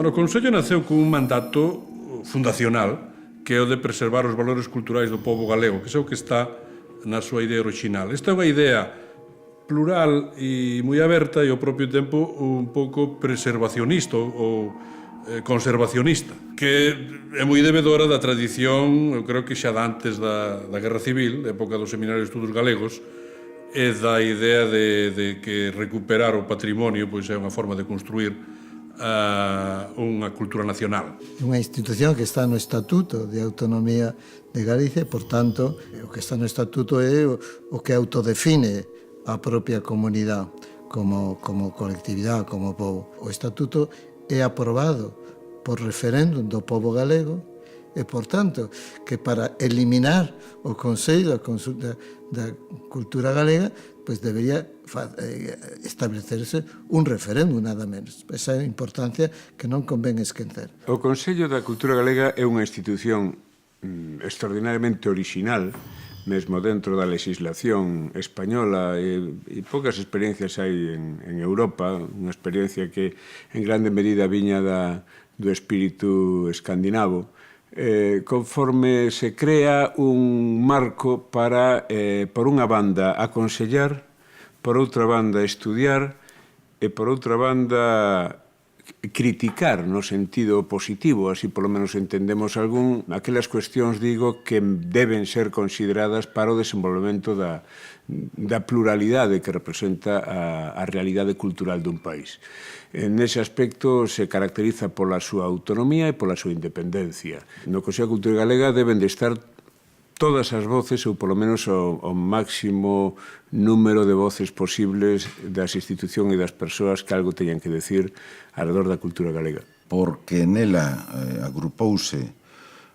Bueno, o Consello naceu con un mandato fundacional que é o de preservar os valores culturais do povo galego, que é o que está na súa idea original. Esta é unha idea plural e moi aberta e ao propio tempo un pouco preservacionista ou conservacionista, que é moi debedora da tradición, eu creo que xa antes da Guerra Civil, da época do Seminario de Estudos Galegos, e da idea de que recuperar o patrimonio pois é unha forma de construir unha cultura nacional. Unha institución que está no Estatuto de Autonomía de Galicia, por tanto, o que está no Estatuto é o que autodefine a propia comunidade como colectividade, como povo. O Estatuto é aprobado por referéndum do povo galego e, por tanto, que para eliminar o Consello da Cultura Galega, pois debería establecerse un referéndum, nada menos. Esa é a importancia que non convén esquecer. O Consello da Cultura Galega é unha institución extraordinariamente orixinal, mesmo dentro da legislación española, e poucas experiencias hai en Europa, unha experiencia que en grande medida viña do espírito escandinavo, conforme se crea un marco para, por unha banda, aconsellar, por outra banda, estudiar e, por outra banda, criticar no sentido positivo, así polo menos entendemos aquelas cuestións, digo, que deben ser consideradas para o desenvolvemento da pluralidade que representa a realidade cultural dun país. Nese aspecto se caracteriza pola súa autonomía e pola súa independencia. No Consello da Cultura Galega deben de estar todas as voces, ou polo menos o máximo número de voces posibles das institucións e das persoas que algo teñan que decir alrededor da cultura galega. Porque nela agrupouse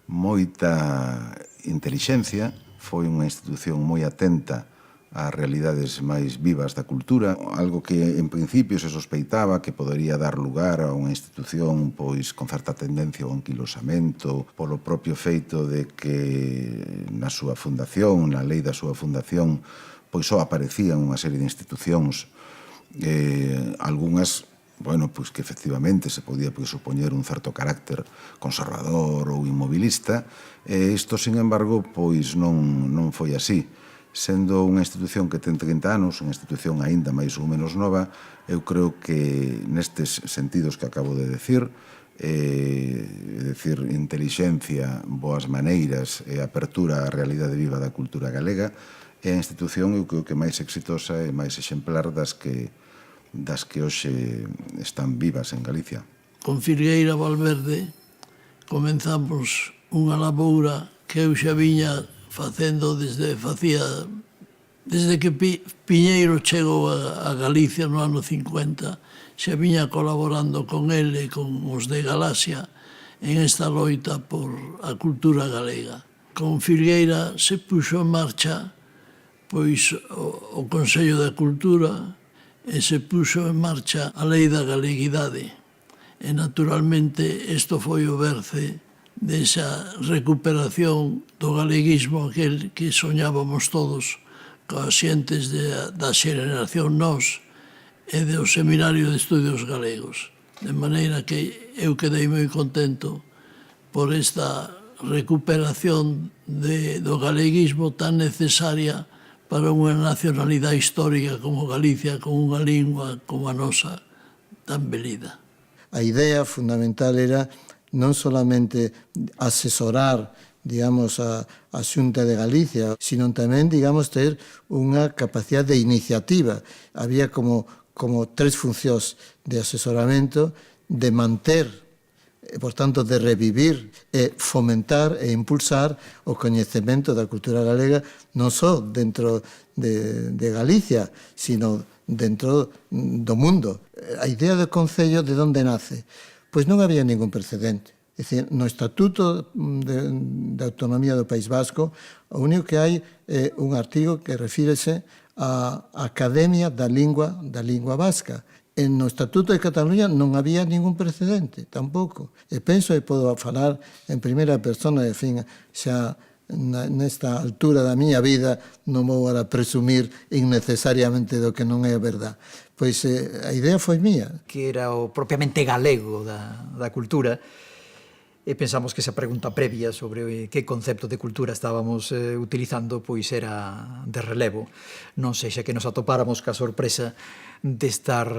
moita intelixencia, foi unha institución moi atenta ás realidades máis vivas da cultura, algo que en principio se sospeitaba que podería dar lugar a unha institución pois con certa tendencia ao anquilosamento polo propio feito de que na súa fundación, na lei da súa fundación, pois só aparecían unha serie de institucións, algunhas pois que efectivamente se podía supoñer un certo carácter conservador ou inmobilista, e isto, sin embargo, pois non foi así. Sendo unha institución que ten 30 anos, unha institución aínda máis ou menos nova, eu creo que nestes sentidos que acabo de decir, intelixencia, boas maneiras e apertura á realidade viva da cultura galega, é a institución, eu creo que máis exitosa e máis exemplar das que hoxe están vivas en Galicia. Con Filgueira Valverde comenzamos unha laboura que eu xa viña facendo desde que Piñeiro chegou a Galicia no ano 50, xa viña colaborando con ele e con os de Galaxia en esta loita por a cultura galega. Con Filgueira se puxo en marcha pois o Consello da Cultura e se puxo en marcha a Lei da Galeguidade. E, naturalmente, isto foi o berce desa recuperación do galeguismo aquel que soñábamos todos coas xentes da xeración nós e do Seminario de Estudios Galegos. De maneira que eu quedei moi contento por esta recuperación do galeguismo tan necesaria para unha nacionalidade histórica como Galicia, con unha lingua como a nosa tan belida. A idea fundamental era non solamente asesorar, digamos, a Xunta de Galicia, sino tamén, digamos, ter unha capacidade de iniciativa. Había como tres funcións de asesoramento, de manter, por tanto, de revivir e fomentar e impulsar o coñecemento da cultura galega non só dentro de Galicia, sino dentro do mundo. A idea do Concello de onde nace? Pois non había ningún precedente. É dicir, no Estatuto de Autonomía do País Vasco, o único que hai é un artigo que refírese á Academia da Lingua Vasca. E no Estatuto de Cataluña non había ningún precedente, tampouco. E penso, e podo falar en primeira persona, xa nesta altura da miña vida non vou a presumir innecesariamente do que non é a verdade. Pois a idea foi mía. Que era o propiamente galego da cultura, e pensamos que esa pregunta previa sobre que concepto de cultura estábamos utilizando pois era de relevo. Non sexa que nos atopáramos ca sorpresa de estar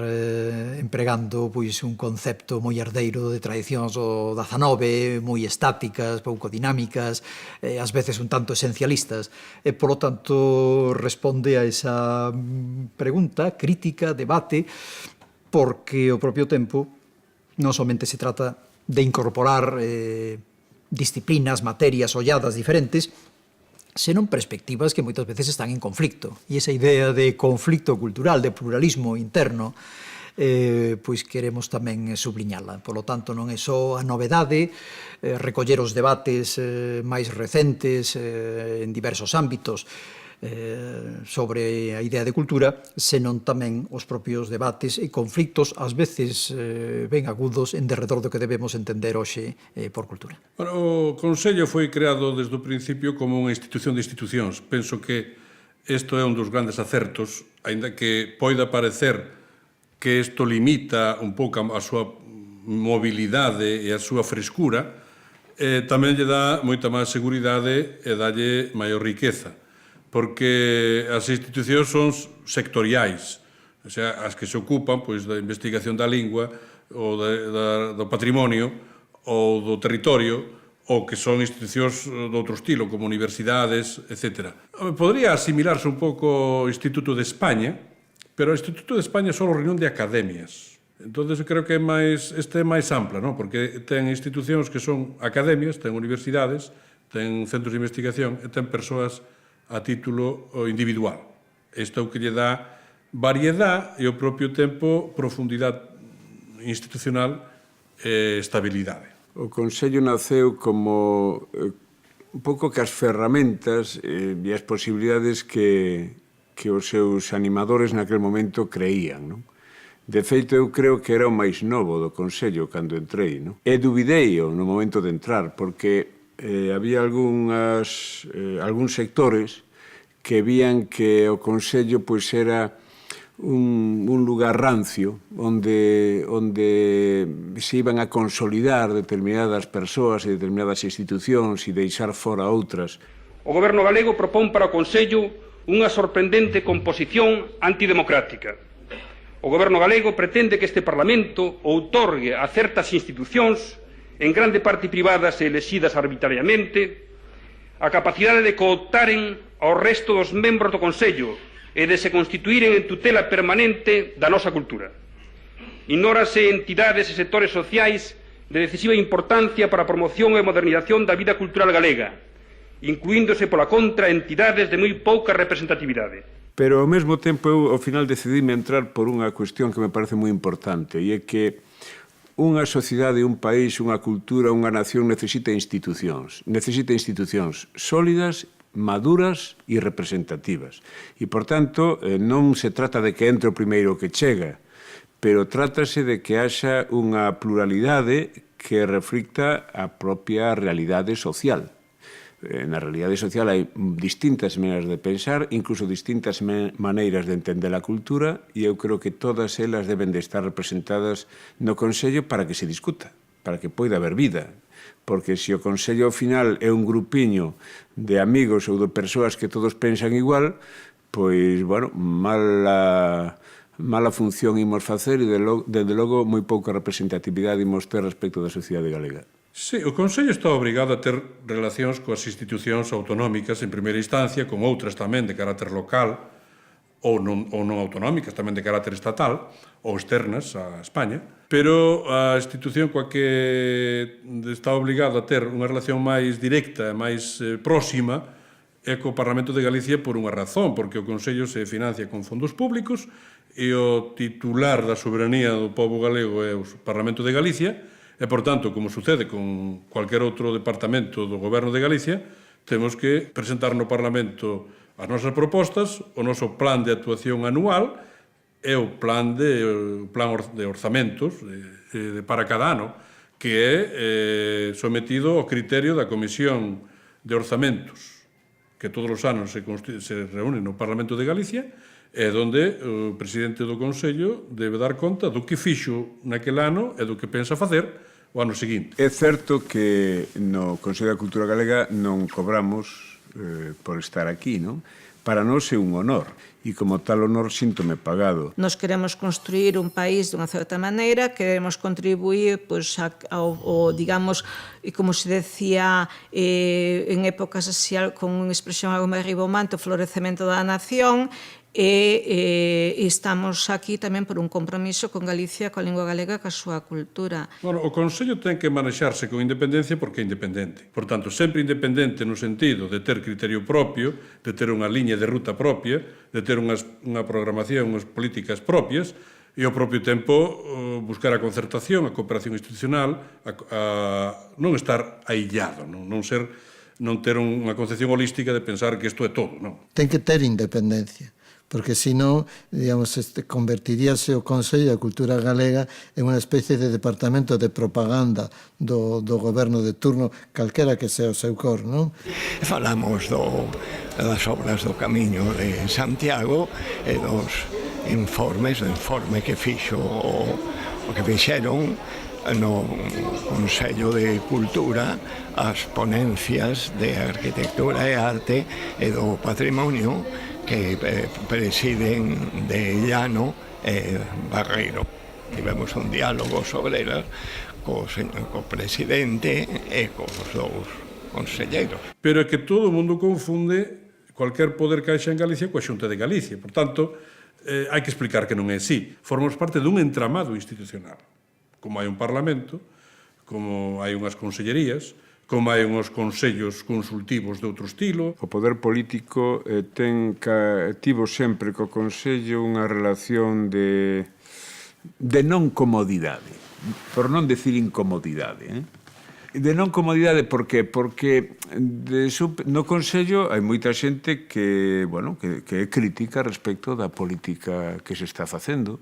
empregando pois un concepto moi herdeiro de tradicións do XIX, moi estáticas, pouco dinámicas, ás veces un tanto esencialistas, e polo tanto responde a esa pregunta, crítica, debate, porque ao propio tempo non somente se trata de incorporar disciplinas, materias, olladas diferentes, senón perspectivas que moitas veces están en conflicto. E esa idea de conflicto cultural, de pluralismo interno, pois queremos tamén subliñala. Por lo tanto, non é só a novedade, recoller os debates máis recentes en diversos ámbitos, sobre a idea de cultura, senón tamén os propios debates e conflictos, ás veces ben agudos, en derredor do que debemos entender hoxe por cultura. Bueno, o Consello foi creado desde o principio como unha institución de institucións. Penso que isto é un dos grandes acertos, aínda que poida parecer que isto limita un pouco a súa mobilidade e a súa frescura, tamén lle dá moita máis seguridade e dalle maior riqueza, porque as institucións son sectoriais, o sea, as que se ocupan pois, da investigación da lingua, ou do patrimonio, ou do territorio, ou que son institucións de outro estilo, como universidades, etc. Podría asimilarse un pouco ao Instituto de España, pero o Instituto de España é só a reunión de academias. Entón, creo que este é máis ampla, ¿no? Porque ten institucións que son academias, ten universidades, ten centros de investigación e ten persoas a título individual. Isto é o que lle dá variedade e, ao propio tempo, profundidade institucional e estabilidade. O Consello naceu como un pouco que as ferramentas e as posibilidades que os seus animadores naquele momento creían, non? De feito, eu creo que era o máis novo do Consello cando entrei, non? E dubidei-o no momento de entrar, porque había algúns sectores que vían que o Consello pois era un lugar rancio onde se iban a consolidar determinadas persoas e determinadas institucións e deixar fora outras. O Goberno galego propón para o Consello unha sorprendente composición antidemocrática. O Goberno galego pretende que este Parlamento outorgue a certas institucións, en grande parte privadas e elexidas arbitrariamente, a capacidade de cooptaren ao resto dos membros do Consello e de se constituíren en tutela permanente da nosa cultura. Ignórase entidades e sectores sociais de decisiva importancia para a promoción e modernización da vida cultural galega, incluíndose pola contra entidades de moi pouca representatividade. Pero ao mesmo tempo eu ao final decidime entrar por unha cuestión que me parece moi importante, e é que unha sociedade, un país, unha cultura, unha nación necesita institucións sólidas, maduras e representativas. E, por tanto, non se trata de que entre o primeiro que chega, pero trátase de que haxa unha pluralidade que reflicta a propia realidade social. Na realidade social hai distintas maneiras de pensar, incluso distintas maneiras de entender a cultura, e eu creo que todas elas deben de estar representadas no Consello para que se discuta, para que poida haber vida. Porque se o Consello ao final é un grupiño de amigos ou de persoas que todos pensan igual, pois, bueno, mala función imos facer e, desde logo, moi pouca representatividade imos ter respecto da sociedade galega. Sí, o Consello está obrigado a ter relacións coas institucións autonómicas en primeira instancia, con outras tamén de carácter local ou non autonómicas, tamén de carácter estatal ou externas a España, pero a institución coa que está obrigado a ter unha relación máis directa, máis próxima, é co Parlamento de Galicia por unha razón, porque o Consello se financia con fondos públicos e o titular da soberanía do pobo galego é o Parlamento de Galicia. E, por tanto, como sucede con cualquier outro departamento do Goberno de Galicia, temos que presentar no Parlamento as nosas propostas, o noso plan de actuación anual e o plan de orzamentos para cada ano, que é sometido ao criterio da Comisión de orzamentos que todos os anos se reúnen no Parlamento de Galicia, é onde o presidente do Consello debe dar conta do que fixo naquele ano e do que pensa facer o ano seguinte. É certo que no Consello da Cultura Galega non cobramos por estar aquí, non? Para nós é un honor, e como tal honor síntome pagado. Nos queremos construir un país dunha certa maneira, queremos contribuir, pois, ao digamos, e como se decía en épocas así, con unha expresión algo máis ribomante, o florecemento da nación, e estamos aquí tamén por un compromiso con Galicia, coa lingua galega, coa súa cultura. Bueno, o Consello ten que manexarse con independencia porque é independente. Por tanto, sempre independente no sentido de ter criterio propio, de ter unha liña de ruta propia, de ter unha programación, unhas políticas propias, e ao propio tempo buscar a concertación, a cooperación institucional, a non estar aillado, non ter unha concepción holística de pensar que isto é todo, non? Ten que ter independencia, porque senón, digamos, convertiríase o Consello da Cultura Galega en unha especie de departamento de propaganda do goberno de turno, calquera que sea o seu cor, non? Falamos das obras do Camiño de Santiago e dos informes, do informe que fixo o que fixeron no Consello de Cultura, as ponencias de arquitectura e arte e do patrimonio que presiden de Llano e Barreiro. Tivemos un diálogo sobre elas co presidente e cos dous conselleiros. Pero é que todo o mundo confunde cualquier poder que haxa en Galicia coa Xunta de Galicia. Por tanto, hai que explicar que non é así. Formamos parte dun entramado institucional. Como hai un Parlamento, como hai unhas consellerías, como hai uns consellos consultivos de outro estilo. O poder político tivo sempre co Consello unha relación de non comodidade, por non decir incomodidade. De non comodidade, por qué? Porque no Consello hai moita xente que é crítica respecto da política que se está facendo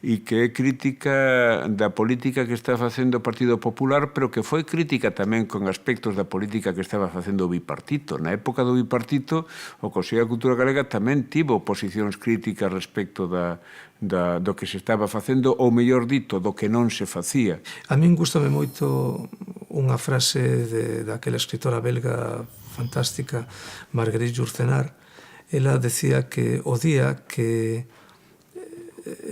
e que é crítica da política que está facendo o Partido Popular, pero que foi crítica tamén con aspectos da política que estaba facendo o bipartito. Na época do bipartito, o Consello da Cultura Galega tamén tivo posicións críticas respecto do que se estaba facendo, ou mellor dito, do que non se facía. A min gustame moito unha frase daquela escritora belga fantástica, Marguerite Yourcenar. Ela decía que o día que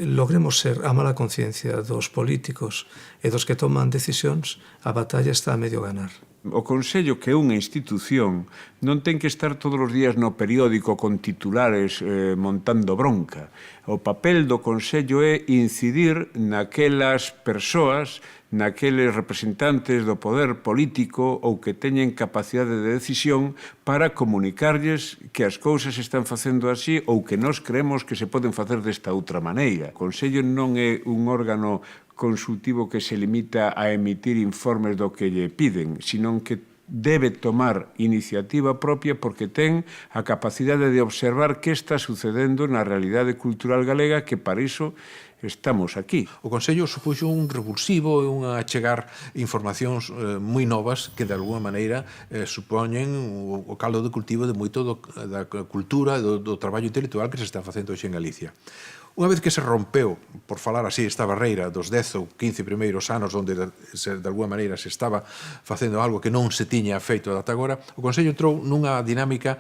logremos ser a mala conciencia dos políticos e dos que toman decisións, a batalla está a medio ganar. O Consello, que é unha institución, non ten que estar todos os días no periódico con titulares montando bronca. O papel do Consello é incidir naquelas persoas, naqueles representantes do poder político ou que teñen capacidade de decisión para comunicarlles que as cousas se están facendo así ou que nós creemos que se poden facer desta outra maneira. O Consello non é un órgano consultivo que se limita a emitir informes do que lle piden, sino que debe tomar iniciativa propia porque ten a capacidade de observar que está sucedendo na realidade cultural galega, que para iso estamos aquí. O Consello supuxo un revulsivo e un achegar informacións moi novas que de alguma maneira supoñen o caldo de cultivo de moito da cultura e do traballo intelectual que se está facendo hoxe en Galicia. Unha vez que se rompeu, por falar así, esta barreira dos 10 ou 15 primeiros anos onde de alguma maneira se estaba facendo algo que non se tiña feito ata agora, o Consello entrou nunha dinámica,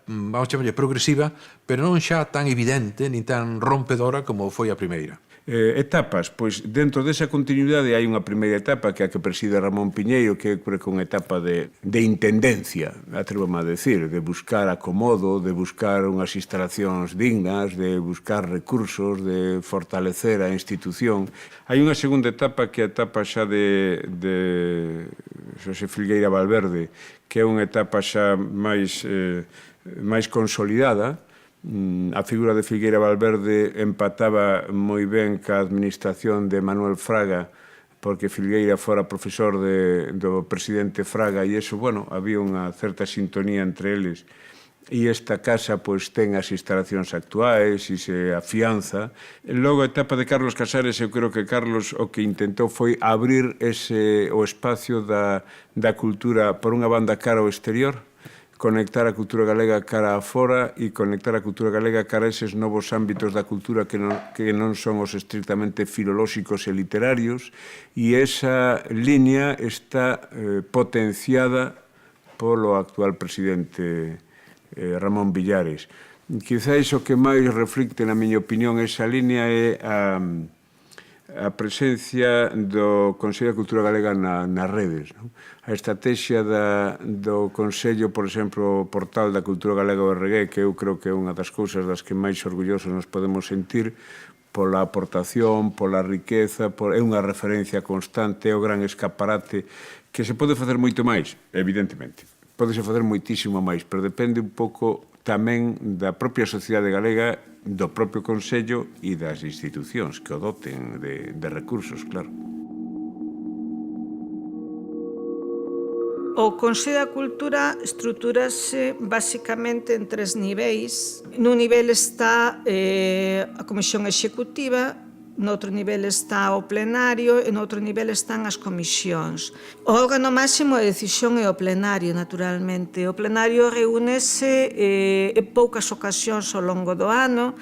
vamos chamarlle, progresiva, pero non xa tan evidente ni tan rompedora como foi a primeira. Etapas, pois dentro desa continuidade hai unha primeira etapa que é a que preside Ramón Piñeiro, que é unha etapa de intendencia, atrévome a decir, de buscar acomodo, de buscar unhas instalacións dignas, de buscar recursos, de fortalecer a institución. Hai unha segunda etapa que é a etapa xa de Xosé Filgueira Valverde, que é unha etapa xa máis consolidada. A figura de Filgueira Valverde empataba moi ben ca administración de Manuel Fraga, porque Filgueira fora profesor do presidente Fraga, e iso, había unha certa sintonía entre eles. e esta casa pois ten as instalacións actuais e se afianza. Logo, a etapa de Carlos Casares, eu creo que Carlos o que intentou foi abrir o espacio da cultura por unha banda cara ao exterior, conectar a cultura galega cara a fora e conectar a cultura galega cara a eses novos ámbitos da cultura que non son os estrictamente filolóxicos e literarios, e esa línea está potenciada polo actual presidente Ramón Villares. Quizáis o que máis reflicte, na miña opinión, esa línea é a presencia do Consello de Cultura Galega nas redes. A estrategia do Consello, por exemplo, o portal da Cultura Galega ORG, que eu creo que é unha das cousas das que máis orgullosos nos podemos sentir, pola aportación, pola riqueza, é unha referencia constante, é o gran escaparate, que se pode facer moito máis, evidentemente. Pódese facer moitísimo máis, pero depende un pouco tamén da propia sociedade galega, do propio Consello e das institucións que o doten de recursos, claro. O Consello da Cultura estruturase basicamente en 3 niveis. Nun nivel está a Comisión Executiva, noutro nivel está o plenario e noutro nivel están as comisións. O órgano máximo de decisión é o plenario, naturalmente. O plenario reúnese en poucas ocasións ao longo do ano.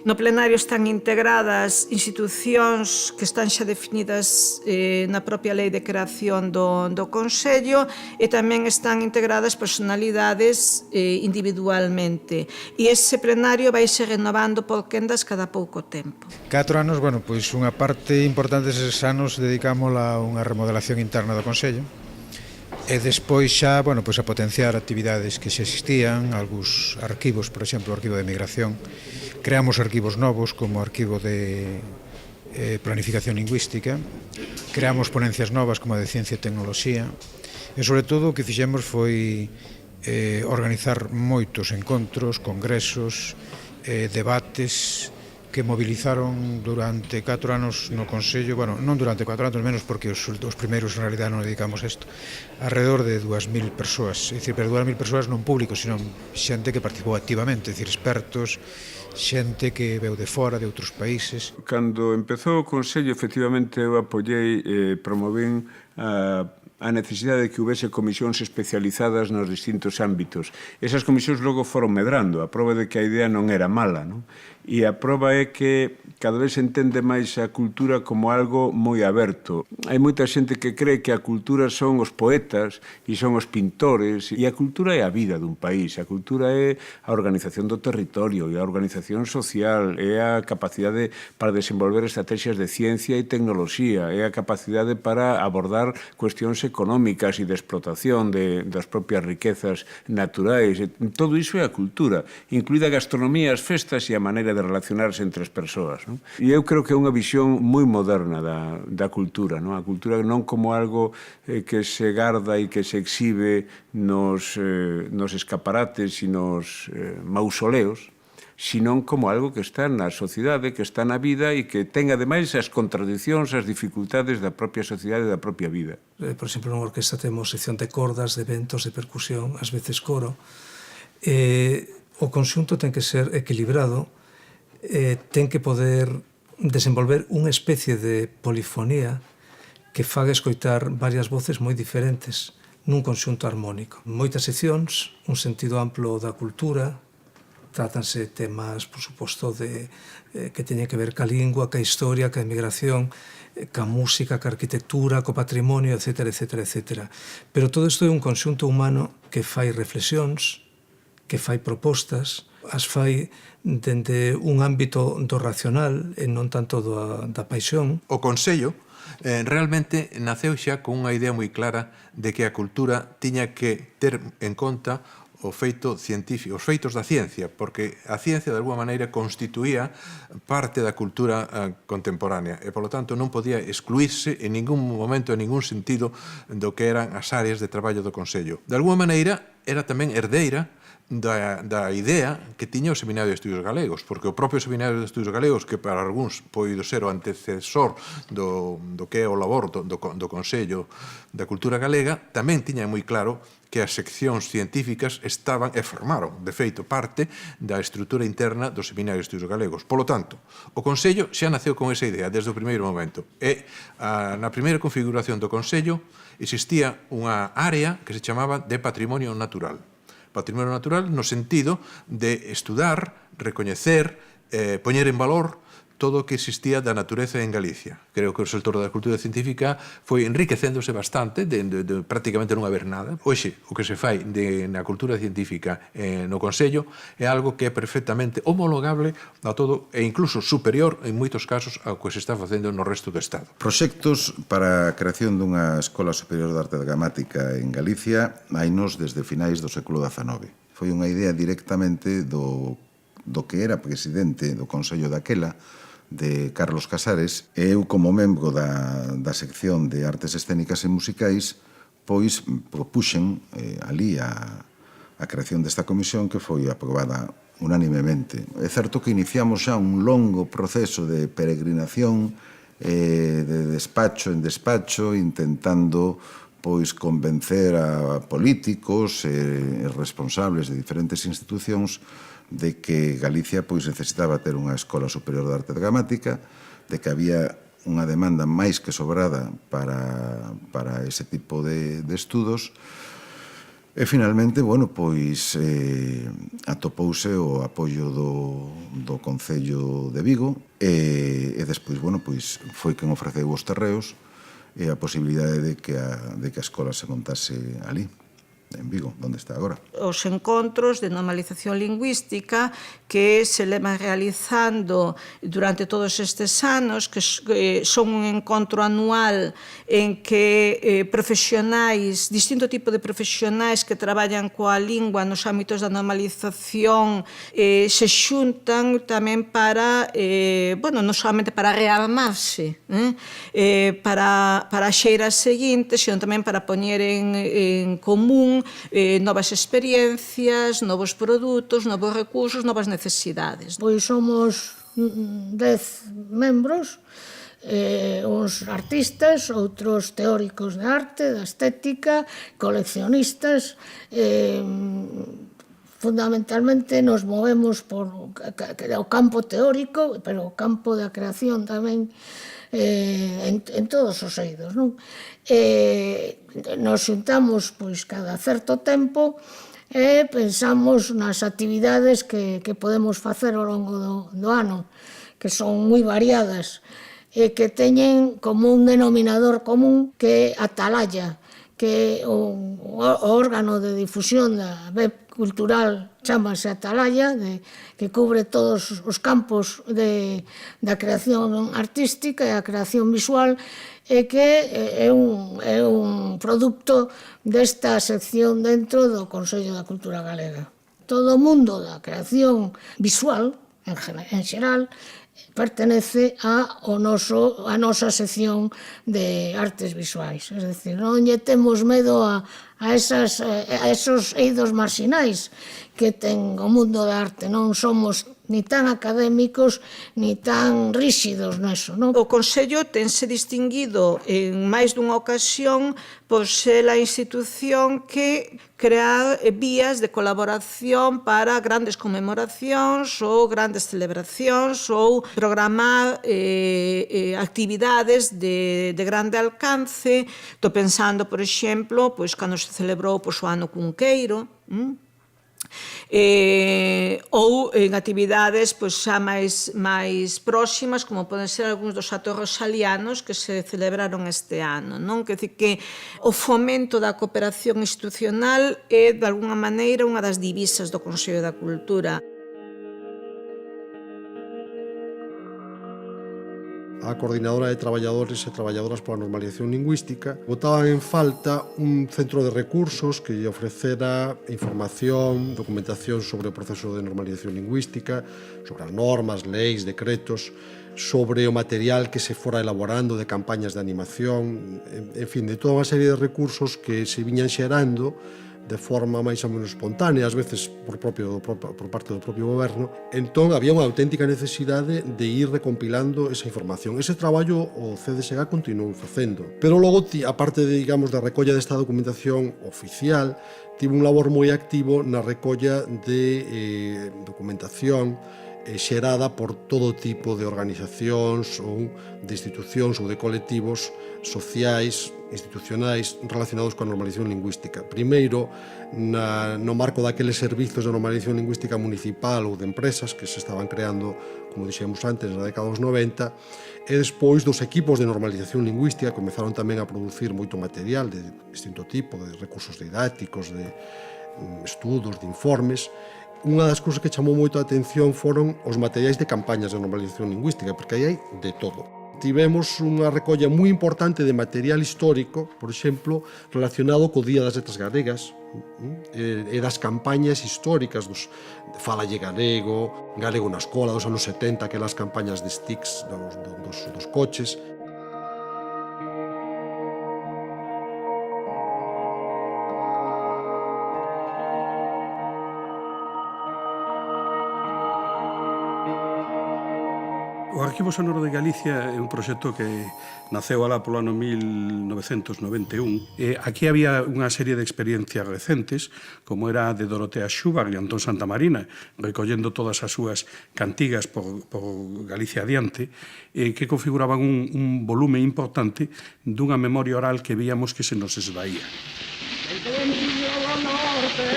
No plenario están integradas institucións que están xa definidas na propia lei de creación do Consello e tamén están integradas personalidades individualmente. E ese plenario vai se renovando por quendas cada pouco tempo. 4 anos, bueno, pois unha parte importante deses anos dedicámola a unha remodelación interna do Consello e despois xa, bueno, pois a potenciar actividades que xa existían, algúns arquivos, por exemplo, o arquivo de migración. Creamos arquivos novos como o arquivo de planificación lingüística, creamos ponencias novas como a de ciencia e tecnoloxía e, sobre todo, o que fixemos foi organizar moitos encontros, congresos, debates que movilizaron durante 4 anos no Consello, bueno, non durante 4 anos menos porque os primeiros en realidad non dedicamos a isto, alrededor de 2.000 persoas, é dicir, pero 2.000 persoas non público, sino xente que participou activamente, é dicir, expertos, xente que veu de fora, de outros países. Cando empezou o Consello, efectivamente, eu apoiei e promovén a necesidade de que houvese comisións especializadas nos distintos ámbitos. Esas comisións logo foron medrando, a prova de que a idea non era mala, non? E a prova é que cada vez se entende máis a cultura como algo moi aberto. Hai moita xente que cree que a cultura son os poetas e son os pintores, e a cultura é a vida dun país, a cultura é a organización do territorio, e a organización social, é a capacidade para desenvolver estrategias de ciencia e tecnoloxía, é a capacidade para abordar cuestións económicas e de explotación das propias riquezas naturais. Todo iso é a cultura, incluída a gastronomía, as festas e a maneira de relacionarse entre as persoas. E eu creo que é unha visión moi moderna da cultura. A cultura non como algo que se garda e que se exhibe nos escaparates e nos mausoleos, sino como algo que está na sociedade, que está na vida e que ten, ademais, as contradicións, as dificultades da propia sociedade e da propia vida. Por exemplo, na orquesta temos sección de cordas, de ventos, de percusión, ás veces coro. O conxunto ten que ser equilibrado, ten que poder desenvolver unha especie de polifonía que faga escoitar varias voces moi diferentes nun conxunto armónico. Moitas seccións, un sentido amplo da cultura, trátanse temas, por suposto, que teñen que ver ca lingua, ca historia, ca emigración, ca música, ca arquitectura, co patrimonio, etc., etc., etc. Pero todo isto é un conxunto humano que fai reflexións, que fai propostas, as fai dende un ámbito do racional e non tanto da paixón. O Consello realmente naceu xa con unha idea moi clara de que a cultura tiña que ter en conta o feito científico, os feitos da ciencia, porque a ciencia, de alguma maneira, constituía parte da cultura contemporánea e, polo tanto, non podía excluirse en ningún momento, en ningún sentido, do que eran as áreas de traballo do Consello. De alguma maneira, era tamén herdeira da idea que tiña o Seminario de Estudios Galegos, porque o propio Seminario de Estudios Galegos, que para algúns poido ser o antecesor do que é o labor do Consello da Cultura Galega, tamén tiña moi claro que as seccións científicas estaban e formaron, de feito, parte da estrutura interna do Seminario de Estudios Galegos. Polo tanto, o Consello xa naceu con esa idea desde o primeiro momento. E na primeira configuración do Consello existía unha área que se chamaba de Patrimonio Natural. Patrimonio natural no sentido de estudar, recoñecer, poñer en valor todo o que existía da natureza en Galicia. Creo que o sector da cultura científica foi enriquecéndose bastante, de prácticamente non haber nada. Hoxe, o que se fai na cultura científica no Consello é algo que é perfectamente homologable a todo e incluso superior en moitos casos ao que se está facendo no resto do Estado. Proxectos para a creación dunha Escola Superior de Arte Dramática en Galicia hainos desde finais do século XIX. Foi unha idea directamente do que era presidente do Consello daquela, de Carlos Casares, e eu como membro da sección de Artes Escénicas e Musicais, pois propuxen ali a creación desta comisión que foi aprobada unánimemente. É certo que iniciamos xa un longo proceso de peregrinación, de despacho en despacho, intentando pois convencer a políticos e responsables de diferentes institucións de que Galicia pois necesitaba ter unha Escola Superior de Arte Dramática, de que había unha demanda máis que sobrada para ese tipo de estudos, e finalmente, bueno, pois atopouse o apoio do Concello de Vigo e despois, bueno, pois foi quen ofreceu os terreos e a posibilidade de que a escola se montase ali, en Vigo, onde está agora. Os encontros de normalización lingüística que se levan realizando durante todos estes anos, que son un encontro anual en que profesionais, distinto tipo de profesionais que traballan coa lingua nos ámbitos da normalización se xuntan tamén para, bueno, non solamente para rearmarse, para as xeiras seguintes, sino tamén para poñer en común novas experiencias, novos produtos, novos recursos, novas necesidades. Pois somos 10 membros, uns artistas, outros teóricos de arte, da estética, coleccionistas, fundamentalmente nos movemos por o campo teórico, pero o campo da creación tamén en todos os eidos, non? Nos xuntamos pois cada certo tempo e pensamos nas actividades que podemos facer ao longo do ano, que son moi variadas e que teñen como un denominador común que é Atalaya, que o órgano de difusión da web cultural chamase Atalaya, que cubre todos os campos da creación artística e a creación visual, e que é un produto desta sección dentro do Consello da Cultura Galega. Todo o mundo da creación visual, en xeral, pertenece a nosa sección de artes visuais. Es decir, non lle temos medo a esos eidos marxinais que ten o mundo da arte. Non somos ni tan académicos ni tan ríxidos neso, non? O Consello tense distinguido en máis dunha ocasión por ser a institución que crea vías de colaboración para grandes conmemoracións ou grandes celebracións ou programar actividades de grande alcance. Estou pensando, por exemplo, cando se celebrou o ano Cunqueiro, ou en actividades xa máis próximas, como poden ser algúns dos actos rosalianos que se celebraron este ano, non? Quer dizer que o fomento da cooperación institucional é, de alguna maneira, unha das divisas do Consello da Cultura. A Coordinadora de Traballadores e Traballadoras pola Normalización Lingüística botaban en falta un centro de recursos que lle ofrecera información, documentación sobre o proceso de normalización lingüística, sobre as normas, leis, decretos, sobre o material que se fora elaborando de campañas de animación, en fin, de toda unha serie de recursos que se viñan xerando de forma máis ou menos espontánea, ás veces por parte do propio goberno. Entón, había unha auténtica necesidade de ir recompilando esa información. Ese traballo o CDSG continuou facendo. Pero logo, a parte de, digamos, da recolla desta documentación oficial, tivo un labor moi activo na recolla de documentación xerada por todo tipo de organizacións ou de institucións ou de colectivos sociais, institucionais relacionados coa normalización lingüística. Primeiro, no marco daqueles servizos de normalización lingüística municipal ou de empresas que se estaban creando, como dixemos antes, na década dos 90, e despois dos equipos de normalización lingüística comezaron tamén a producir moito material de distinto tipo, de recursos didácticos, de estudos, de informes. Unha das cousas que chamou moito a atención foron os materiais de campañas de normalización lingüística, porque aí hai de todo. Tivemos unha recolla moi importante de material histórico, por exemplo, relacionado co Día das Letras Galegas, e das campañas históricas dos Falalle Galego, Galego na Escola dos anos 70, aquelas campañas de sticks dos coches. O Arquivo Sonoro de Galicia é un proxecto que naceu alá polo ano 1991. Aquí había unha serie de experiencias recentes, como era a de Dorotea Xúbar e Antón Santamarina, recollendo todas as súas cantigas por Galicia adiante, que configuraban un volume importante dunha memoria oral que víamos que se nos esvaía. El Trentiño do Norte,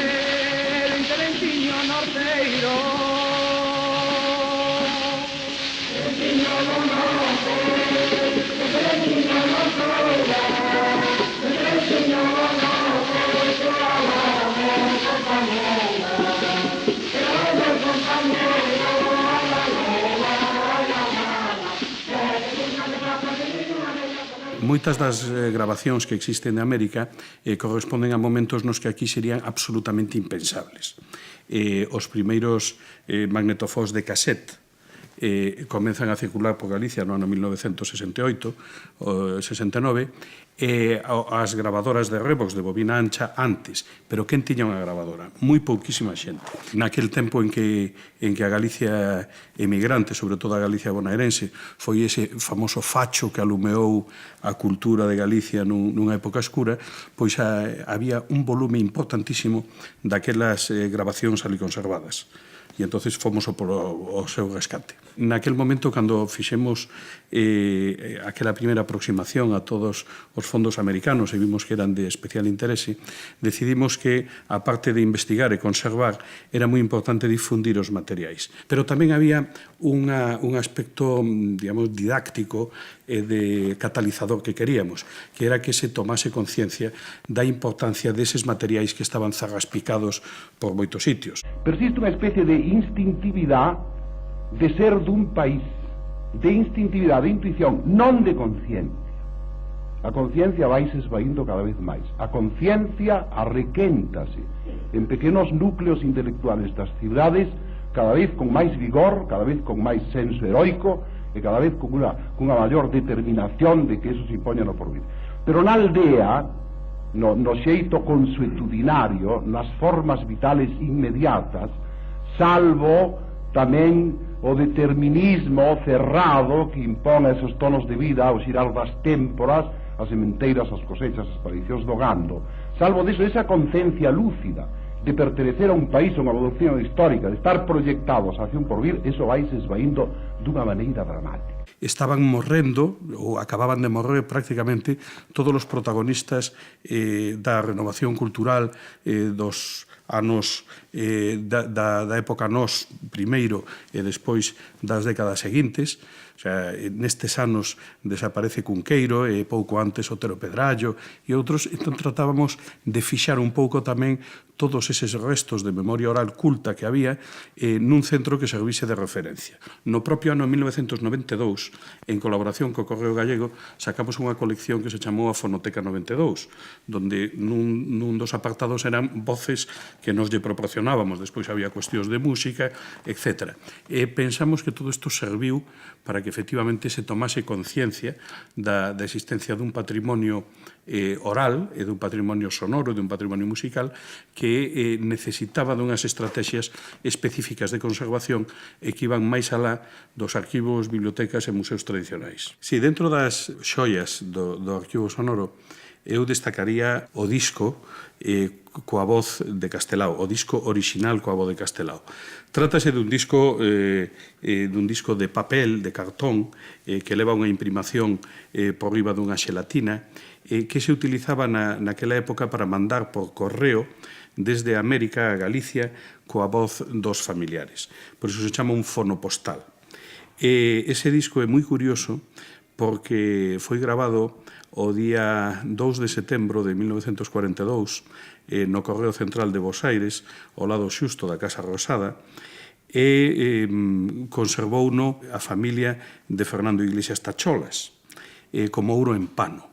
el Trentiño norteiro. Moitas das grabacións que existen de América corresponden a momentos nos que aquí serían absolutamente impensables. Os primeiros magnetofós de cassette comenzan a circular por Galicia no ano 1968, 69, as gravadoras de Revox de bobina ancha antes, pero quen tiña unha grabadora? Moi pouquísima xente. Naquel tempo en que a Galicia emigrante, sobre todo a Galicia bonaerense, foi ese famoso facho que alumeou a cultura de Galicia nunha época escura, pois había un volume importantísimo daquelas grabacións ali conservadas. E entonces fomos o seu rescate. Naquel momento, cando fixemos aquela primeira aproximación a todos os fondos americanos e vimos que eran de especial interese, decidimos que, aparte de investigar e conservar, era moi importante difundir os materiais. Pero tamén había un aspecto, digamos, didáctico e de catalizador que queríamos, que era que se tomase conciencia da importancia deses materiais que estaban zarraspicados por moitos sitios. Persiste unha especie de instintividade de ser dun país, de instintividade, de intuición, non de conciencia. A conciencia vaise esvaindo cada vez máis. A conciencia arrequéntase en pequenos núcleos intelectuales das cidades, cada vez con máis vigor, cada vez con máis senso heroico, e cada vez con unha maior determinación de que eso se impoña no porvir. Pero na aldea, no xeito consuetudinario, nas formas vitales inmediatas, salvo tamén o determinismo cerrado que impón esos tonos de vida ao xirar das témporas, as sementeiras, as cosechas, as tradicións do gando, salvo deso, esa concencia lúcida de pertenecer a un país, a unha evolución histórica, de estar proyectados hacia un porvir, eso vai se esvaindo dunha maneira dramática. Estaban morrendo, ou acababan de morrer prácticamente, todos os protagonistas da renovación cultural dos anos da época nós primeiro e despois das décadas seguintes. O sea, nestes anos desaparece Cunqueiro e pouco antes Otero Pedrallo e outros. Entón tratábamos de fixar un pouco tamén todos eses restos de memoria oral culta que había nun centro que servise de referencia. No propio ano 1992, en colaboración co Correo Gallego, sacamos unha colección que se chamou a Fonoteca 92, donde nun dos apartados eran voces que nos lle proporcionábamos, despois había cuestións de música, etc. E pensamos que todo isto serviu para que efectivamente se tomase conciencia da existencia dun patrimonio oral e dun patrimonio sonoro e dun patrimonio musical que necesitaba dunhas estrategias específicas de conservación e que iban máis alá dos arquivos, bibliotecas e museos tradicionais. Si, dentro das xoias do arquivo sonoro, eu destacaría o disco coa voz de Castelao, o disco orixinal coa voz de Castelao. Trátase dun disco de papel, de cartón, que leva unha imprimación por riba dunha xelatina, que se utilizaba naquela época para mandar por correo desde América a Galicia coa voz dos familiares. Por iso se chama un fonopostal. Ese disco é moi curioso porque foi grabado o día 2 de setembro de 1942 no Correo Central de Bos Aires, ao lado xusto da Casa Rosada, e conservouno a familia de Fernando Iglesias Tacholas, como ouro en pano.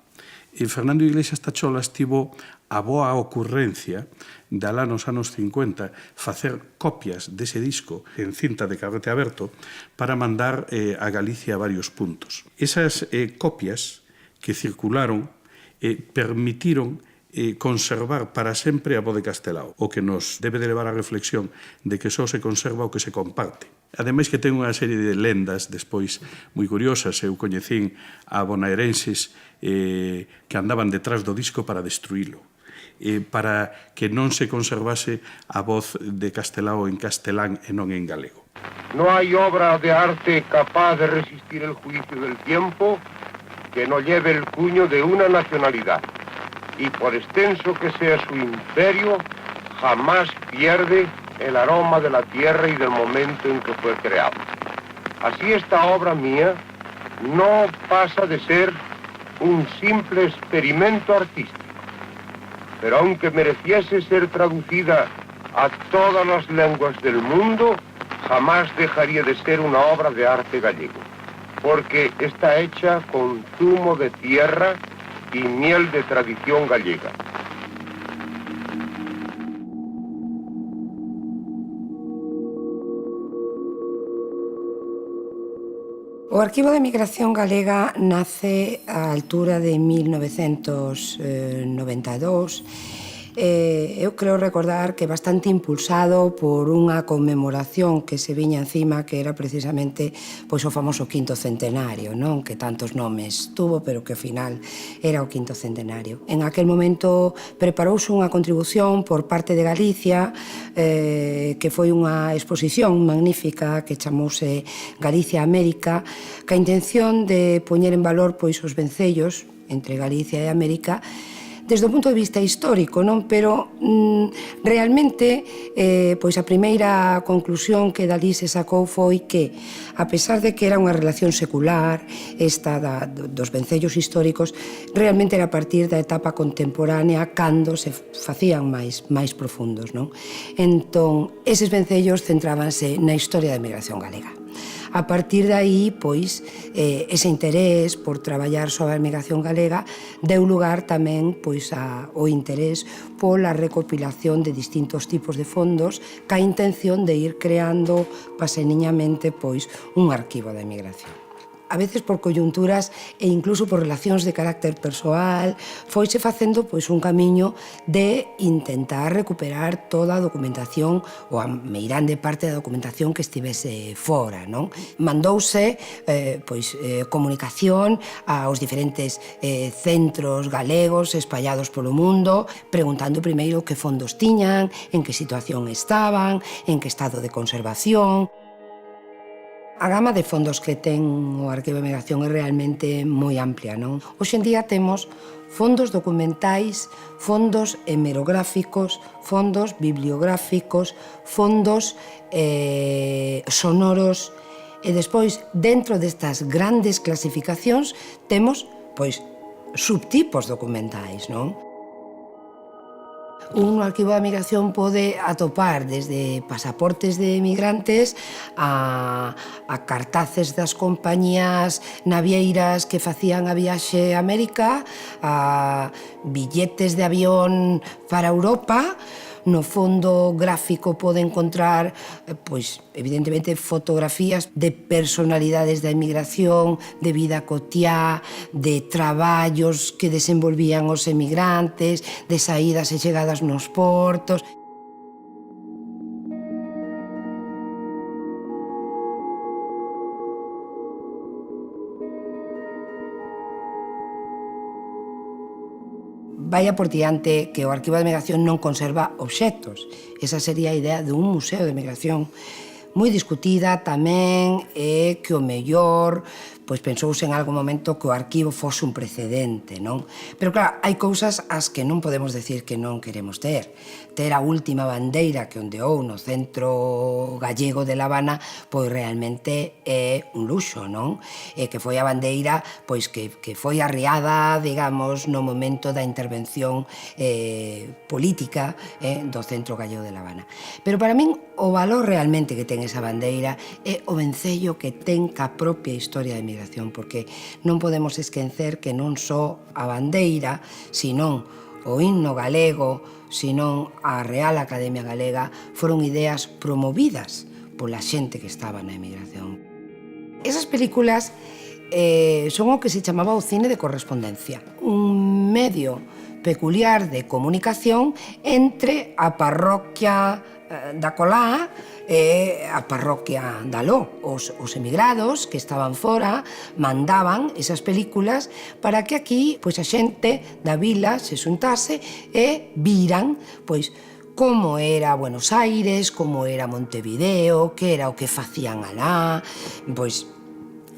Fernando Iglesias Tacholas tivo a boa ocurrencia de alá nos anos 50 facer copias dese disco en cinta de carrete aberto para mandar a Galicia a varios puntos. Esas copias que circularon permitiron conservar para sempre a voz de Castelao, o que nos debe de levar á reflexión de que só se conserva o que se comparte. Ademais que ten unha serie de lendas despois moi curiosas. Eu coñecín a bonaerenses que andaban detrás do disco para destruílo, para que non se conservase a voz de Castelao en castelán e non en galego. No hay obra de arte capaz de resistir el juicio del tiempo que no lleve el cuño de una nacionalidad, y por extenso que sea su imperio, jamás pierde el aroma de la tierra y del momento en que fue creado. Así esta obra mía no pasa de ser un simple experimento artístico, pero aunque mereciese ser traducida a todas las lenguas del mundo, jamás dejaría de ser una obra de arte gallego, porque está hecha con zumo de tierra y miel de tradición gallega. O Arquivo de Emigración Galega nace á altura de 1992. Eu creo recordar que bastante impulsado por unha conmemoración que se viña encima, que era precisamente pois, o famoso quinto centenario, non? Que tantos nomes tuvo, pero que ao final era o quinto centenario. En aquel momento preparouse unha contribución por parte de Galicia, que foi unha exposición magnífica que chamouse Galicia América, ca intención de poñer en valor pois, os vencellos entre Galicia e América, desde o punto de vista histórico, non? Pero realmente pois a primeira conclusión que dali se sacou foi que, a pesar de que era unha relación secular, esta dos vencellos históricos, realmente era a partir da etapa contemporánea cando se facían máis profundos, non? Entón, eses vencellos centrábanse na historia da emigración galega. A partir de aí, pois, ese interés por traballar sobre a emigración galega deu lugar tamén pois, ao interés pola recopilación de distintos tipos de fondos ca intención de ir creando paseniñamente pois, un arquivo da emigración. A veces por coyunturas e incluso por relacións de carácter persoal, foise facendo pois, un camiño de intentar recuperar toda a documentación ou a meirande parte da documentación que estivese fora, non? Mandouse comunicación aos diferentes centros galegos espallados polo mundo, preguntando primeiro que fondos tiñan, en que situación estaban, en que estado de conservación. A gama de fondos que ten o Arquivo de Emigración é realmente moi amplia, non? Hoxe en día temos fondos documentais, fondos hemerográficos, fondos bibliográficos, fondos sonoros, e despois, dentro destas grandes clasificacións, temos, pois, subtipos documentais, non? Un no arquivo da migración pode atopar desde pasaportes de migrantes a cartaces das compañías navieiras que facían a viaxe a América, a billetes de avión para Europa. No fondo gráfico pode encontrar, pois, evidentemente, fotografías de personalidades da emigración, de vida cotiá, de traballos que desenvolvían os emigrantes, de saídas e chegadas nos portos. Vaya por diante que o Arquivo de Migración non conserva obxectos. Esa sería a idea dun museo de migración moi discutida tamén, e que o mellor pensouse en algún momento que o arquivo fose un precedente, non? Pero claro, hai cousas as que non podemos decir que non queremos ter. Ter a última bandeira que ondeou no centro gallego de La Habana, pois realmente é un luxo, non? E que foi a bandeira que foi arriada, digamos, no momento da intervención política do centro gallego de La Habana. Pero para min o valor realmente que ten esa bandeira é o vencello que ten ca propia historia da emigración, porque non podemos esquecer que non só a bandeira, senón o himno galego, senón a Real Academia Galega, foron ideas promovidas pola xente que estaba na emigración. Esas películas son o que se chamaba o cine de correspondencia, un medio peculiar de comunicación entre a parroquia da Colá e a parroquia da Ló. Os emigrados que estaban fora mandaban esas películas para que aquí a xente da vila se xuntase e viran como era Buenos Aires, como era Montevideo, que era o que facían alá,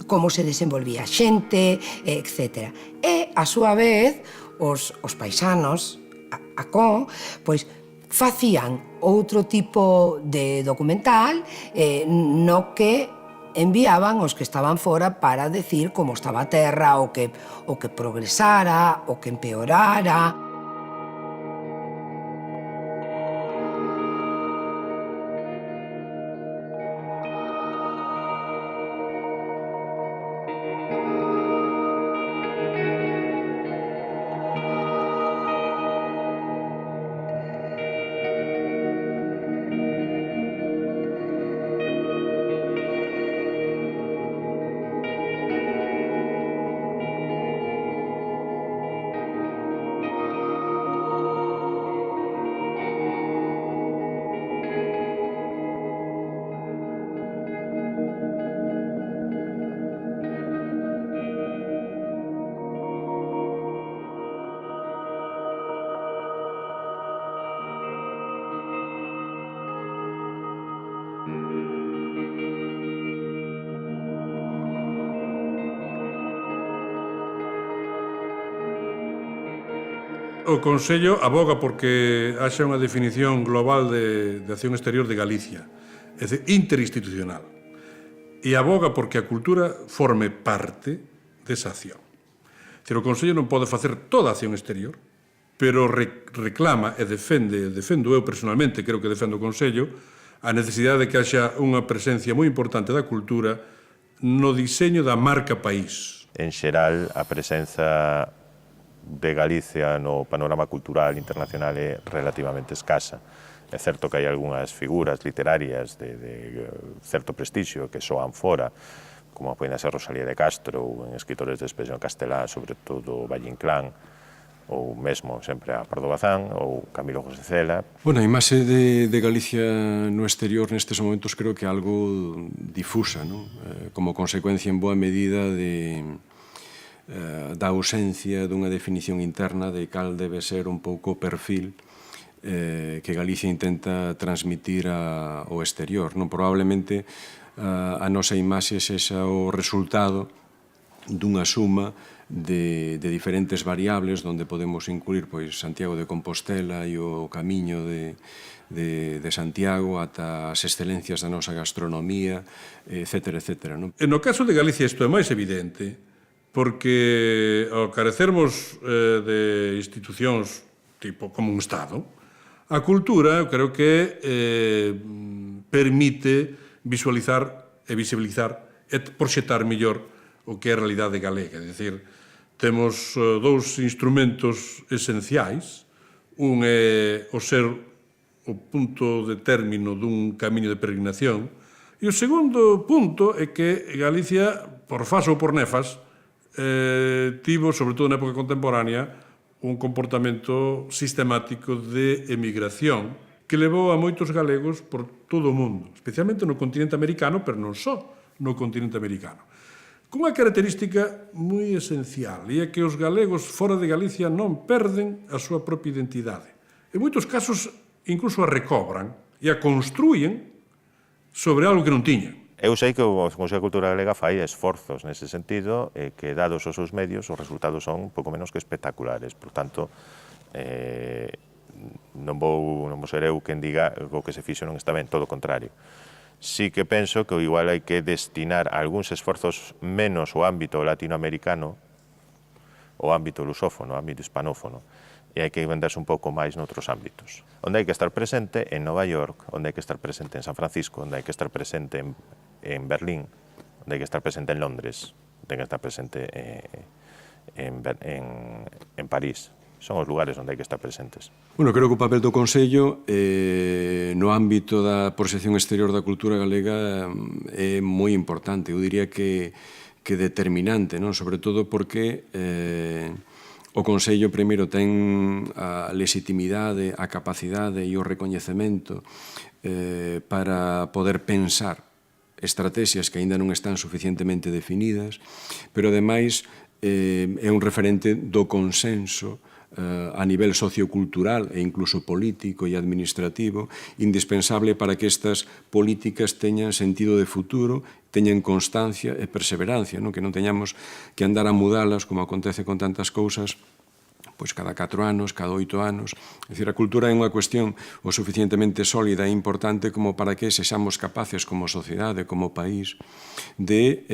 como se desenvolvía a xente, etc. E, a súa vez, os paisanos, acó, facían outro tipo de documental no que enviaban os que estaban fora para decir como estaba a terra, o que progresara, o que empeorara. O Consello aboga porque haxa unha definición global de acción exterior de Galicia, é dicir, interinstitucional, e aboga porque a cultura forme parte desa acción. É dicir, o Consello non pode facer toda a acción exterior, pero reclama e defendo eu personalmente, creo que defendo o Consello, a necesidade de que haxa unha presencia moi importante da cultura no diseño da marca país. En xeral, a presenza de Galicia no panorama cultural internacional é relativamente escasa. É certo que hai algunhas figuras literarias de certo prestixio que soan fora, como poden ser Rosalía de Castro ou en escritores de expresión castelá, sobre todo Valle Inclán, ou mesmo sempre a Pardo Bazán ou Camilo José Cela. Bueno, a imaxe de Galicia no exterior nestes momentos creo que é algo difusa, non? Como consecuencia en boa medida da ausencia dunha definición interna de cal debe ser un pouco o perfil que Galicia intenta transmitir ao exterior. Non, probablemente a nosa imaxe sexa o resultado dunha suma de diferentes variables onde podemos incluir Santiago de Compostela e o camiño de Santiago ata as excelencias da nosa gastronomía, etc. No caso de Galicia isto é máis evidente, porque ao carecermos de institucións tipo como un Estado, A cultura, eu creo que permite visualizar e visibilizar e proxectar mellor o que é a realidade galega. É dicir, temos dous instrumentos esenciais. Un é o ser o punto de término dun camiño de peregrinación, e o segundo punto é que Galicia, por fas ou por nefas, tivo, sobre todo na época contemporánea, un comportamento sistemático de emigración que levou a moitos galegos por todo o mundo, especialmente no continente americano, pero non só no continente americano. Cunha característica moi esencial, e é que os galegos fora de Galicia non perden a súa propia identidade. En moitos casos, incluso a recobran e a construyen sobre algo que non tiñan. Eu sei que o Consello de Cultura Galega fai esforzos nese sentido e que, dados os seus medios, os resultados son un pouco menos que espectaculares. Por tanto, non vou ser eu quen diga o que se fixo non está ben, todo o contrario. Sí que penso que igual hai que destinar algúns esforzos menos ao ámbito latinoamericano, ao ámbito lusófono, ao ámbito hispanófono, e hai que venderse un pouco máis noutros ámbitos. Onde hai que estar presente en Nova York, onde hai que estar presente en San Francisco, onde hai que estar presente en Berlín, onde hai que estar presente en Londres, onde hai que estar presente en París. Son os lugares onde hai que estar presentes. Bueno, creo que o papel do Consello no ámbito da proxección exterior da cultura galega é moi importante. Eu diría que determinante, non? Sobre todo porque o Consello primeiro ten a legitimidade, a capacidade e o recoñecemento para poder pensar estrategias que aínda non están suficientemente definidas, pero ademais é un referente do consenso a nivel sociocultural e incluso político e administrativo, indispensable para que estas políticas teñan sentido de futuro, teñan constancia e perseverancia, que non teñamos que andar a mudalas, como acontece con tantas cousas, pois cada 4 anos, cada 8 anos. É dicir, a cultura é unha cuestión o suficientemente sólida e importante como para que sexamos capaces como sociedade, como país, de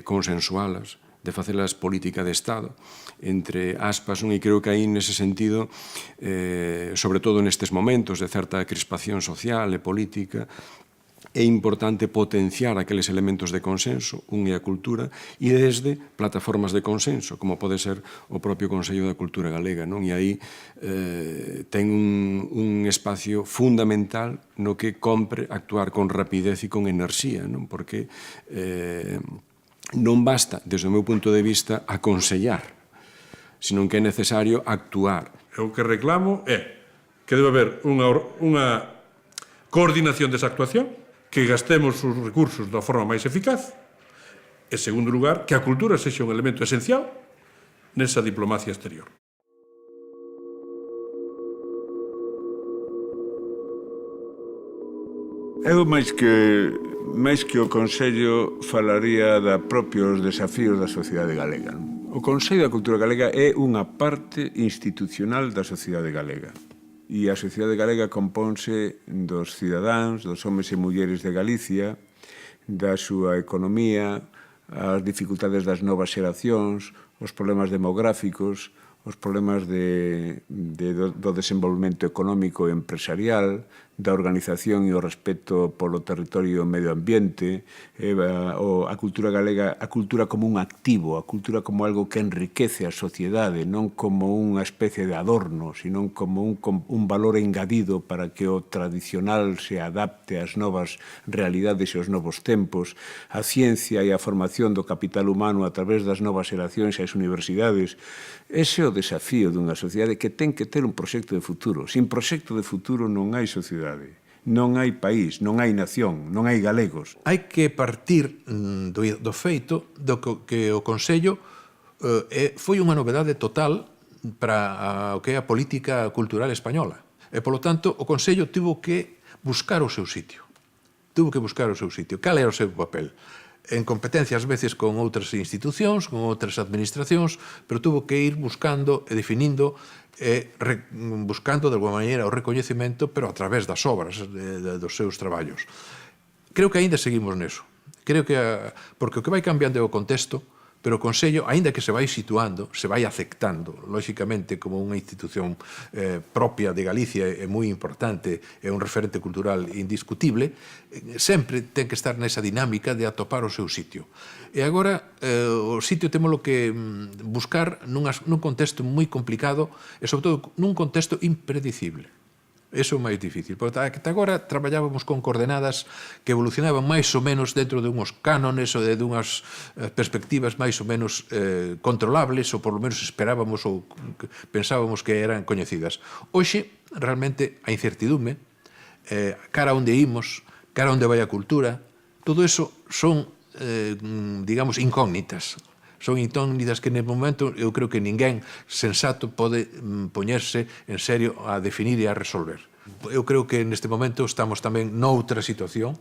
consensualas, de facelas política de Estado, entre aspas, e creo que aí nese sentido, sobre todo nestes momentos de certa crispación social e política, é importante potenciar aqueles elementos de consenso, é a cultura, e desde plataformas de consenso, como pode ser o propio Consello da Cultura Galega, e aí ten un espacio fundamental no que compre actuar con rapidez e con enerxía, porque non basta, desde o meu punto de vista, aconsellar, senón que é necesario actuar. O que reclamo é que debe haber unha coordinación desa actuación, que gastemos os recursos da forma máis eficaz, e, en segundo lugar, que a cultura sexa un elemento esencial nesa diplomacia exterior. Eu, máis que o Consello, falaría da propios desafíos da sociedade galega. O Consello da Cultura Galega é unha parte institucional da sociedade galega. E a sociedade galega compónse dos cidadáns, dos homes e mulleres de Galicia, da súa economía, as dificultades das novas xeracións, os problemas demográficos, os problemas do desenvolvemento económico e empresarial, da organización e o respeto polo territorio e o medio ambiente, a cultura galega, a cultura como un activo, a cultura como algo que enriquece a sociedade, non como unha especie de adorno, sino como un valor engadido para que o tradicional se adapte ás novas realidades e aos novos tempos, a ciencia e a formación do capital humano a través das novas xeracións e as universidades. Ese é o desafío dunha sociedade que ten que ter un proxecto de futuro. Sin proxecto de futuro non hai sociedade. Non hai país, non hai nación, non hai galegos. Hai que partir do feito do que o Consello foi unha novedade total para o que é a política cultural española. E, polo tanto, o Consello tivo que buscar o seu sitio. Cal era o seu papel? En competencia, ás veces, con outras institucións, con outras administracións, pero tuvo que ir buscando e definindo buscando, de alguma maneira, o recoñecemento, pero a través das obras, dos seus traballos. Creo que aínda seguimos neso. Creo que, porque o que vai cambiando é o contexto, pero o Consello, aínda que se vai situando, se vai aceptando, lóxicamente, como unha institución propia de Galicia e moi importante, é un referente cultural indiscutible, sempre ten que estar nesa dinámica de atopar o seu sitio. E agora, o sitio témolo que buscar nun contexto moi complicado e, sobre todo, nun contexto impredicible. Eso é o máis difícil, porque ata agora traballábamos con coordenadas que evolucionaban máis ou menos dentro de unhos cánones ou de unhas perspectivas máis ou menos controlables, ou por lo menos esperábamos ou pensábamos que eran coñecidas. Hoxe, realmente, a incertidume, cara onde imos, cara onde vai a cultura, todo eso son, digamos, incógnitas. Son incógnitas que, no momento, eu creo que ninguén sensato pode poñerse en serio a definir e a resolver. Eu creo que neste momento estamos tamén noutra situación,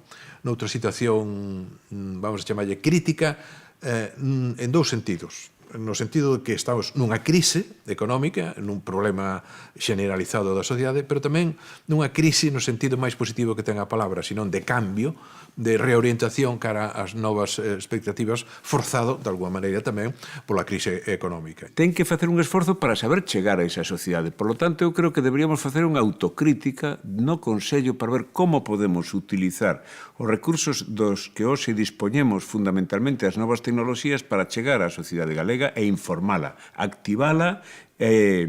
vamos a chamarlle crítica, en dous sentidos. No sentido de que estamos nunha crise económica, nun problema generalizado da sociedade, pero tamén nunha crise no sentido máis positivo que ten a palabra, senón de cambio, de reorientación cara ás novas expectativas, forzado, de alguma maneira tamén, pola crise económica. Ten que facer un esforzo para saber chegar a esa sociedade. Por lo tanto, eu creo que deberíamos facer unha autocrítica no Consello para ver como podemos utilizar os recursos dos que hoxe dispoñemos, fundamentalmente as novas tecnoloxías, para chegar á sociedade galega e informala, activala e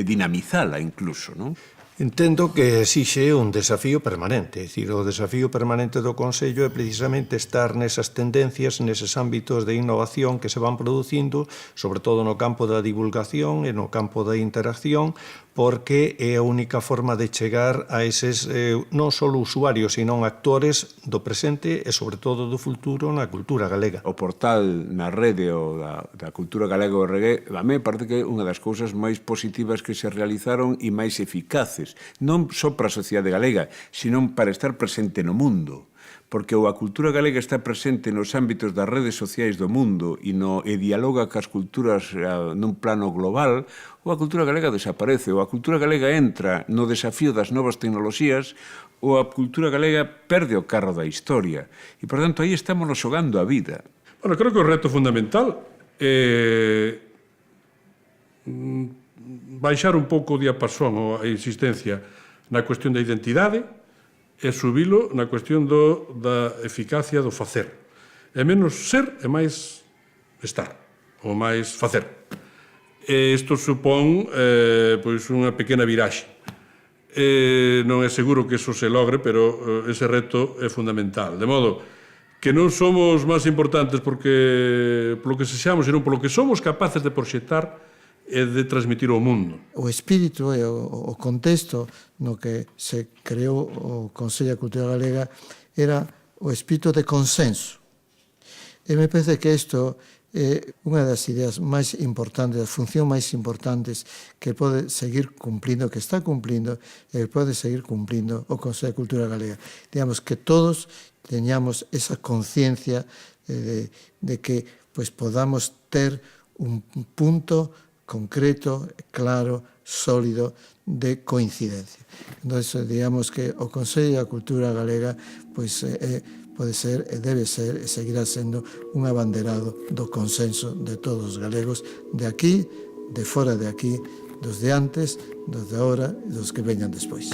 dinamizala incluso, non? Entendo que exixe un desafío permanente, é dicir, o desafío permanente do Consello é precisamente estar nesas tendencias, neses ámbitos de innovación que se van producindo, sobre todo no campo da divulgación e no campo da interacción, porque é a única forma de chegar a eses non só usuarios, senón actores do presente e, sobre todo, do futuro na cultura galega. O portal na rede da cultura galega o regué, a mí parece que é unha das cousas máis positivas que se realizaron e máis eficaces, non só para a sociedade galega, senón para estar presente no mundo. Porque a cultura galega está presente nos ámbitos das redes sociais do mundo e dialoga cas culturas nun plano global, ou a cultura galega desaparece, ou a cultura galega entra no desafío das novas tecnoloxías, ou a cultura galega perde o carro da historia. E, por tanto, aí estamos xogando a vida. Bueno, creo que o reto fundamental é baixar un pouco o diapasón ou a insistencia na cuestión da identidade, e subilo na cuestión da eficacia do facer. É menos ser e máis estar, ou máis facer. E isto supón unha pequena viraxe. Non é seguro que iso se logre, pero ese reto é fundamental. De modo que non somos máis importantes polo que sexamos, senón polo que somos capaces de proxectar e de transmitir ao mundo. O espírito e o contexto no que se creou o Consello de Cultura Galega era o espírito de consenso. E me parece que isto é unha das ideas máis importantes, das funcións máis importantes que pode seguir cumplindo, que está cumplindo e que pode seguir cumplindo o Consello de Cultura Galega. Digamos que todos teñamos esa conciencia de que podamos ter un punto concreto, claro, sólido de coincidencia. Entón, digamos que o Consello da Cultura Galega pode ser e debe ser e seguirá sendo un abanderado do consenso de todos os galegos, de aquí, de fora de aquí, dos de antes, dos de agora e dos que veñan despois.